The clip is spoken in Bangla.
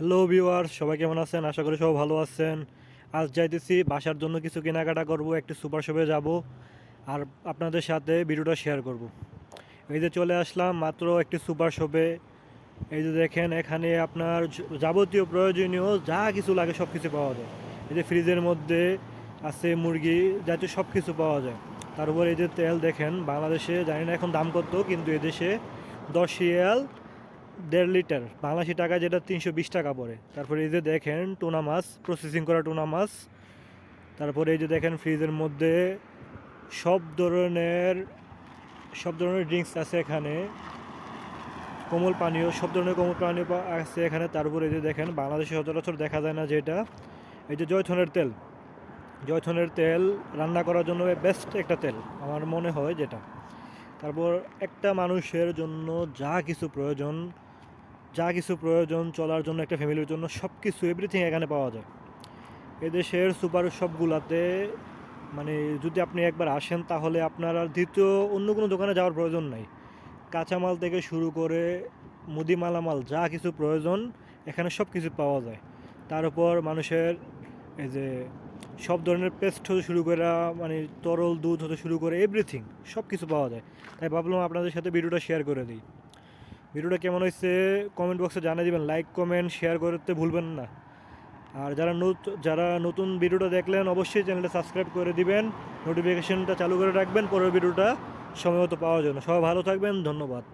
হ্যালো ভিউয়ার্স, সবাই কেমন আছেন? আশা করি সবাই ভালো আছেন। আজ যাইতেছি বাসার জন্য কিছু কেনাকাটা করব, একটু সুপার শপে যাব আর আপনাদের সাথে ভিডিওটা শেয়ার করব। এই যে চলে আসলাম মাত্র একটি সুপার শপে। এই যে দেখেন, এখানে আপনার যাবতীয় প্রয়োজনীয় যা কিছু লাগে সব কিছু পাওয়া যায়। এই যে ফ্রিজের মধ্যে আছে মুরগি জাতীয় সব কিছু পাওয়া যায়। তারপর এই যে তেল দেখেন, বাংলাদেশে জানি না এখন দাম কত, কিন্তু এদেশে 10 রিয়াল 1.5 লিটার বাংলাদেশি টাকা, যেটা 320 টাকা পড়ে। তারপরে এই যে দেখেন টুনা মাছ, প্রসেসিং করা টুনা মাছ। তারপরে এই যে দেখেন ফ্রিজের মধ্যে সব ধরনের সব ধরনের ড্রিঙ্কস আছে এখানে, কোমল পানীয়, সব ধরনের কোমল পানীয় আছে এখানে। তারপরে এই যে দেখেন বাংলাদেশে সচরাচর দেখা যায় না যেটা, এই যে জয়থনের তেল। জয়থনের তেল রান্না করার জন্য বেস্ট একটা তেল আমার মনে হয় যেটা। তারপর একটা মানুষের জন্য যা কিছু প্রয়োজন চলার জন্য, একটা ফ্যামিলির জন্য সব কিছু এভরিথিং এখানে পাওয়া যায়। এদেশের সুপার শপগুলোতে মানে যদি আপনি একবার আসেন তাহলে আপনার আর দ্বিতীয় অন্য কোনো দোকানে যাওয়ার প্রয়োজন নাই। কাঁচামাল থেকে শুরু করে মুদি মালামাল যা কিছু প্রয়োজন এখানে সব কিছু পাওয়া যায়। তার উপর মানুষের এই যে সব ধরনের পেস্ট হতে শুরু করে, মানে তরল দুধ হতে শুরু করে এভরিথিং সব কিছু পাওয়া যায়। তাই ভাবলাম আপনাদের সাথে ভিডিওটা শেয়ার করে দিই। ভিডিওটা কেমন হয়েছে কমেন্ট বক্সে জানিয়ে দিবেন, লাইক কমেন্ট শেয়ার করতে ভুলবেন না। আর যারা নতুন ভিডিওটা দেখলেন অবশ্যই চ্যানেলটা সাবস্ক্রাইব করে দিবেন, নোটিফিকেশনটা চালু করে রাখবেন পরের ভিডিওটা সময় মতো পাওয়ার জন্য। সবাই ভালো থাকবেন, ধন্যবাদ।